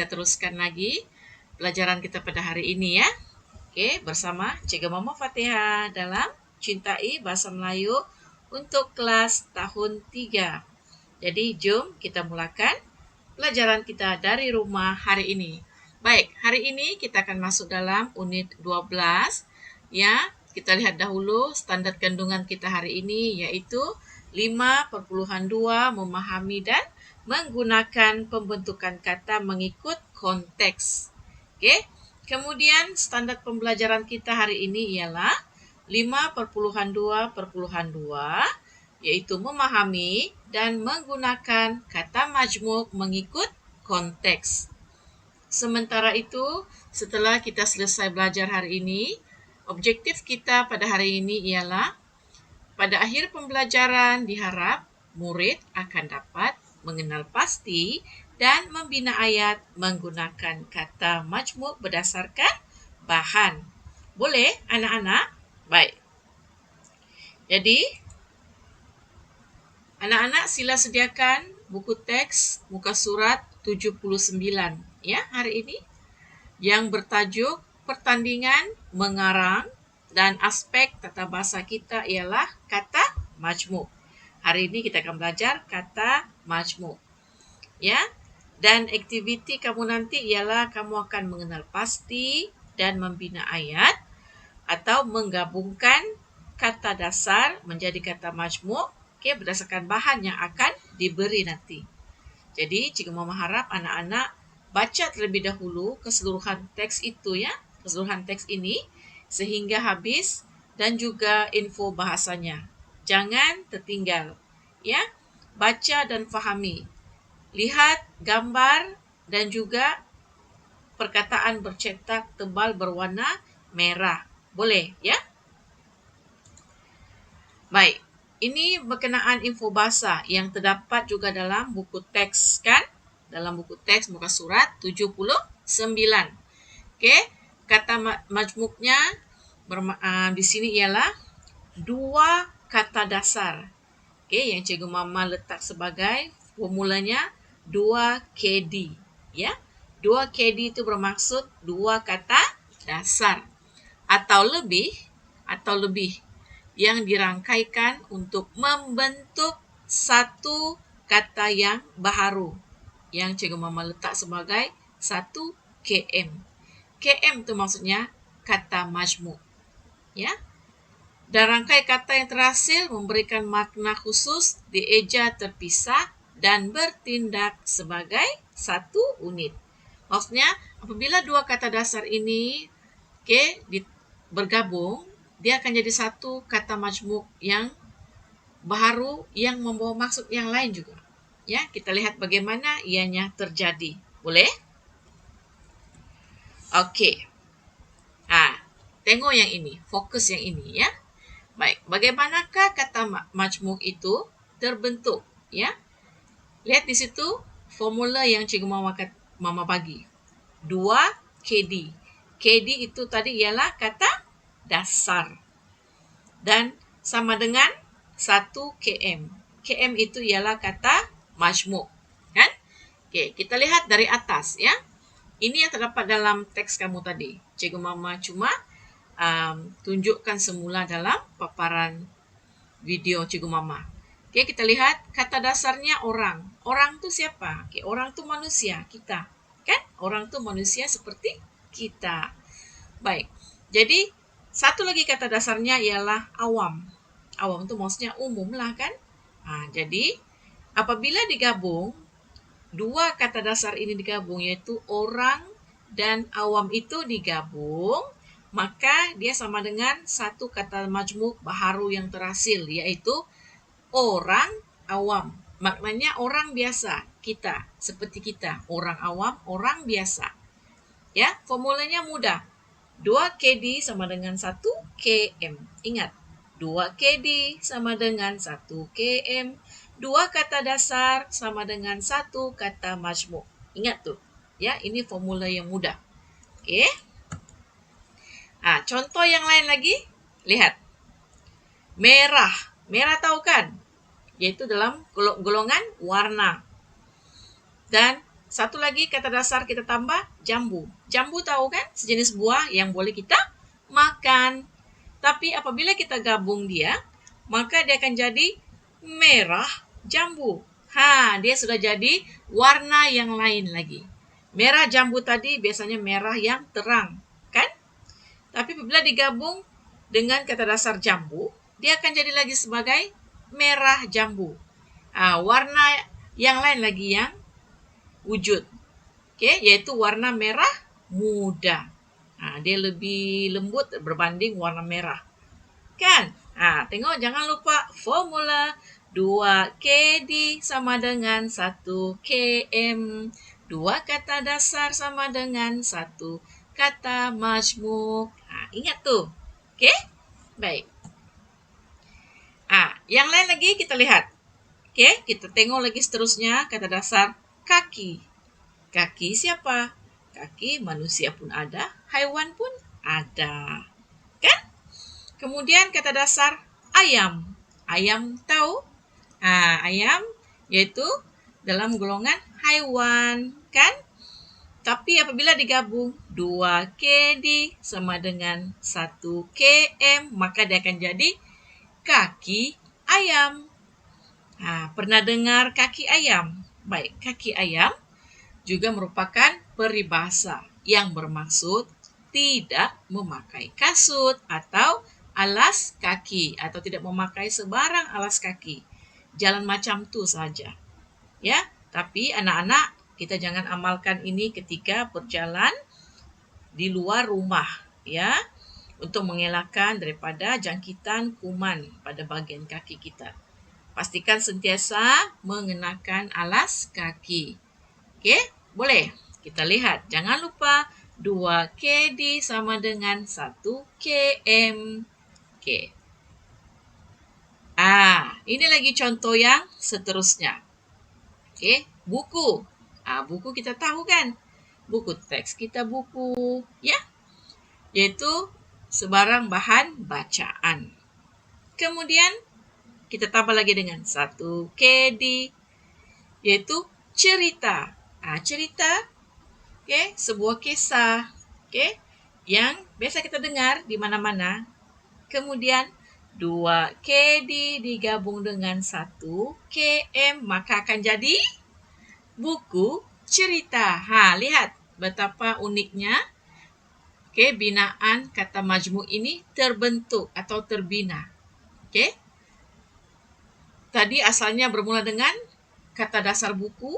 kita teruskan lagi pelajaran kita pada hari ini ya. Oke, bersama Cikgu Mama Fatihah dalam Cintai Bahasa Melayu untuk kelas tahun 3. Jadi, jom kita mulakan pelajaran kita dari rumah hari ini. Baik, hari ini kita akan masuk dalam unit 12. Ya, kita lihat dahulu standar kandungan kita hari ini yaitu 5.2 memahami dan menggunakan pembentukan kata mengikut konteks. Oke. Kemudian standar pembelajaran kita hari ini ialah 5.2.2 yaitu memahami dan menggunakan kata majmuk mengikut konteks. Sementara itu, setelah kita selesai belajar hari ini, objektif kita pada hari ini ialah pada akhir pembelajaran diharap murid akan dapat mengenal pasti dan membina ayat menggunakan kata majmuk berdasarkan bahan. Boleh anak-anak? Baik. Jadi, anak-anak sila sediakan buku teks muka surat 79 ya hari ini yang bertajuk pertandingan mengarang dan aspek tata bahasa kita ialah kata majmuk. Hari ini kita akan belajar kata majmuk. Ya. Dan aktiviti kamu nanti ialah kamu akan mengenal pasti dan membina ayat atau menggabungkan kata dasar menjadi kata majmuk berdasarkan bahan yang akan diberi nanti. Jadi, Cikgu Mama harap anak-anak baca terlebih dahulu keseluruhan teks itu ya, keseluruhan teks ini sehingga habis dan juga info bahasanya. Jangan tertinggal. Ya, baca dan fahami. Lihat gambar dan juga perkataan bercetak tebal berwarna merah. Boleh ya? Baik, ini berkenaan info bahasa yang terdapat juga dalam buku teks kan? Dalam buku teks muka surat 79. Okey, kata majmuknya di sini ialah dua kata dasar. Okey, yang Cikgu Mama letak sebagai formulanya 2KD, ya. 2KD itu bermaksud dua kata dasar atau lebih yang dirangkaikan untuk membentuk satu kata yang baharu yang Cikgu Mama letak sebagai 1 KM. KM itu maksudnya kata majmuk, ya. Dan rangkai kata yang terhasil memberikan makna khusus, dieja terpisah dan bertindak sebagai satu unit. Maksudnya, apabila dua kata dasar ini bergabung, dia akan jadi satu kata majmuk yang baharu yang membawa maksud yang lain juga. Ya, kita lihat bagaimana ianya terjadi. Boleh? Okey. Tengok yang ini, fokus yang ini ya. Baik, bagaimanakah kata majmuk itu terbentuk ya? Lihat di situ formula yang Cikgu Mama bagi. 2KD. KD itu tadi ialah kata dasar. Dan sama dengan 1 KM. KM itu ialah kata majmuk, kan? Okey, kita lihat dari atas ya. Ini yang terdapat dalam teks kamu tadi. Cikgu Mama cuma tunjukkan semula dalam paparan video Cikgu Mama. Okey, kita lihat kata dasarnya orang. Orang tu siapa? Okey, orang tu manusia, kita. Kan? Orang tu manusia seperti kita. Baik. Jadi, satu lagi kata dasarnya ialah awam. Awam tu maksudnya umum lah kan? Jadi, apabila digabung, dua kata dasar ini digabung iaitu orang dan awam itu digabung, maka dia sama dengan satu kata majmuk baharu yang terhasil iaitu orang awam. Maknanya orang biasa, kita, seperti kita, orang awam, orang biasa. Ya, formulanya mudah. 2KD sama dengan 1 KM. Ingat, 2KD sama dengan 1 KM. Dua kata dasar sama dengan satu kata majmuk. Ingat tuh. Ya, ini formula yang mudah. Okey. Contoh yang lain lagi. Lihat. Merah. Merah tahu kan? Yaitu dalam golongan warna. Dan Satu lagi kata dasar kita tambah jambu. Jambu tahu kan? Sejenis buah yang boleh kita makan. Tapi apabila kita gabung dia, maka dia akan jadi merah jambu. Dia sudah jadi warna yang lain lagi. Merah jambu tadi biasanya merah yang terang, kan? Tapi apabila digabung dengan kata dasar jambu, dia akan jadi lagi sebagai merah jambu. Warna yang lain lagi yang wujud, yaitu warna merah muda. Dia lebih lembut berbanding warna merah, kan? Tengok, jangan lupa formula 2KD sama dengan 1KM. 2 kata dasar sama dengan 1 kata majmuk. Ingat tuh. Okey? Baik. Yang lain lagi kita lihat. Okey, kita tengok lagi seterusnya kata dasar kaki. Kaki siapa? Kaki manusia pun ada, haiwan pun ada. Kan? Kemudian kata dasar ayam. Ayam tahu? Ayam yaitu dalam golongan haiwan, kan? Tapi apabila digabung 2KD sama dengan 1KM, maka dia akan jadi kaki ayam. Pernah dengar kaki ayam? Baik, kaki ayam juga merupakan peribahasa yang bermaksud tidak memakai kasut atau alas kaki, atau tidak memakai sebarang alas kaki. Jalan macam tu saja. Ya, tapi anak-anak, kita jangan amalkan ini ketika berjalan di luar rumah, ya, untuk mengelakkan daripada jangkitan kuman pada bahagian kaki kita. Pastikan sentiasa mengenakan alas kaki. Okey, boleh. Kita lihat, jangan lupa 2KD sama dengan 1KM. Okey. Ini lagi contoh yang seterusnya. Okey, buku. Buku kita tahu kan? Buku teks kita buku, ya. Iaitu sebarang bahan bacaan. Kemudian kita tambah lagi dengan 1KD, iaitu cerita. Cerita, sebuah kisah, yang biasa kita dengar di mana-mana. Kemudian 2KD digabung dengan 1KM, maka akan jadi buku cerita. Lihat betapa uniknya binaan kata majmuk ini terbentuk atau terbina. Tadi asalnya bermula dengan kata dasar buku,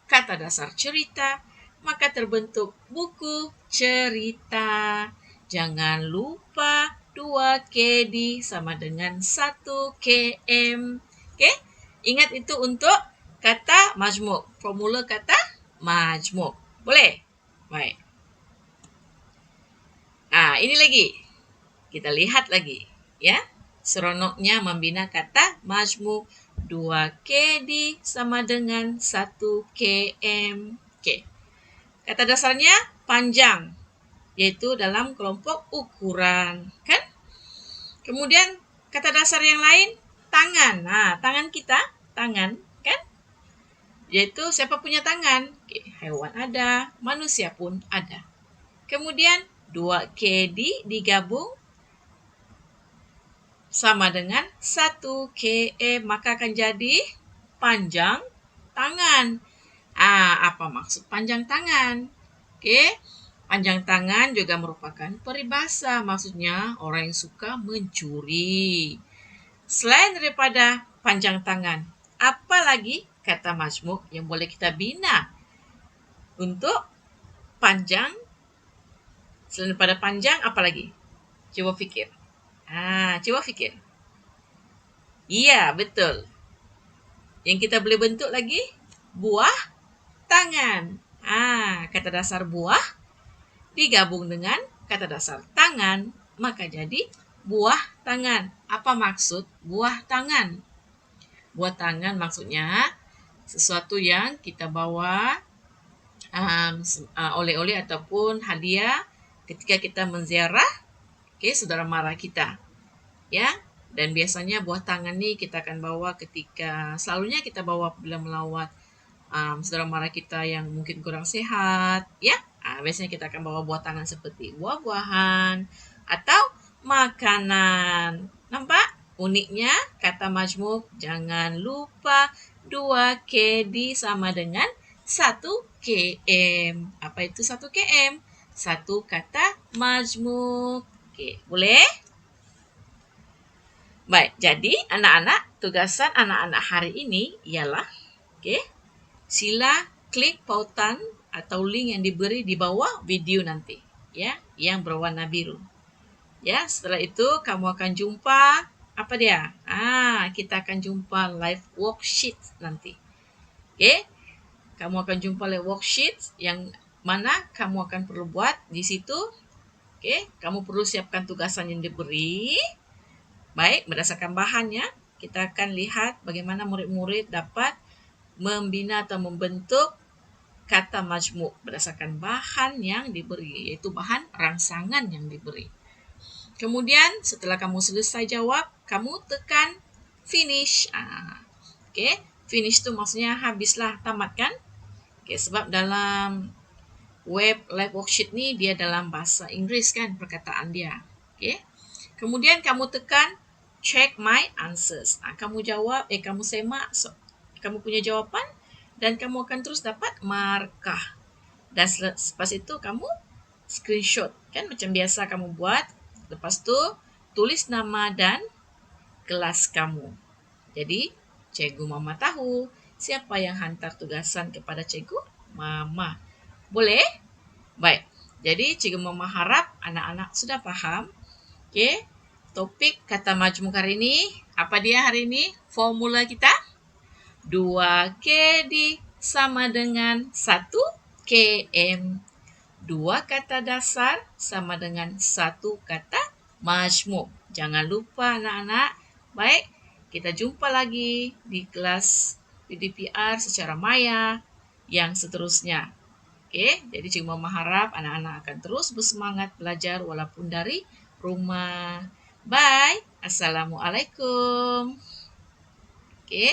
kata dasar cerita, maka terbentuk buku cerita. Jangan lupa 2KD sama dengan 1KM. Ingat itu untuk kata majmuk, formula kata majmuk. Boleh? Baik. Ini lagi. Kita lihat lagi, ya. Seronoknya membina kata majmuk. 2KD sama dengan 1KM. Kata dasarnya panjang, yaitu dalam kelompok ukuran, kan? Kemudian kata dasar yang lain tangan. Tangan kita, tangan, kan? Yaitu siapa punya tangan? Haiwan ada, manusia pun ada. Kemudian 2KD digabung sama dengan 1KM, maka akan jadi panjang tangan. Apa maksud panjang tangan? Panjang tangan juga merupakan peribahasa, maksudnya orang yang suka mencuri. Selain daripada panjang tangan, apa lagi kata majmuk yang boleh kita bina untuk panjang? Selain daripada panjang, apa lagi? Cuba fikir. Coba fikir. Iya, betul. Yang kita boleh bentuk lagi buah tangan. Kata dasar buah digabung dengan kata dasar tangan, maka jadi buah tangan. Apa maksud buah tangan? Buah tangan maksudnya sesuatu yang kita bawa oleh-oleh ataupun hadiah ketika kita menziarah saudara mara kita, ya. Dan biasanya buah tangan ni kita akan bawa ketika, selalunya kita bawa bila melawat saudara mara kita yang mungkin kurang sehat, ya. Biasanya kita akan bawa buah tangan seperti buah-buahan atau makanan. Nampak uniknya kata majmuk? Jangan lupa 2 KD sama dengan 1 KM. Apa itu 1 KM? Satu kata majmuk. Okey, boleh? Baik, jadi anak-anak, tugasan anak-anak hari ini ialah, okey, sila klik pautan atau link yang diberi di bawah video nanti, ya, yang berwarna biru. Ya, setelah itu kamu akan jumpa apa dia? Kita akan jumpa live worksheet nanti. Okey? Kamu akan jumpa live worksheet yang mana kamu akan perlu buat di situ. Okey, kamu perlu siapkan tugasan yang diberi. Baik, berdasarkan bahannya, kita akan lihat bagaimana murid-murid dapat membina atau membentuk kata majmuk berdasarkan bahan yang diberi, iaitu bahan rangsangan yang diberi. Kemudian setelah kamu selesai jawab, kamu tekan finish. Okey, finish tu maksudnya habislah, tamat kan? Okey, sebab dalam web live worksheet ni dia dalam bahasa Inggeris kan perkataan dia. Okey. Kemudian kamu tekan check my answers. Kamu jawab, kamu semak kamu punya jawapan dan kamu akan terus dapat markah. Dan selepas itu kamu screenshot kan macam biasa kamu buat. Lepas tu tulis nama dan kelas kamu. Jadi Cikgu Mama tahu siapa yang hantar tugasan kepada Cikgu Mama. Boleh? Baik. Jadi Cikgu Mama harap anak-anak sudah faham. Okey. Topik kata majmuk hari ini, apa dia hari ini? Formula kita 2 KD sama dengan 1 KM. 2 kata dasar sama dengan 1 kata majmuk. Jangan lupa anak-anak. Baik, kita jumpa lagi di kelas PDPR secara maya yang seterusnya. Okey, jadi Cikgu Mama harap anak-anak akan terus bersemangat belajar walaupun dari rumah. Bye. Assalamualaikum. Okey.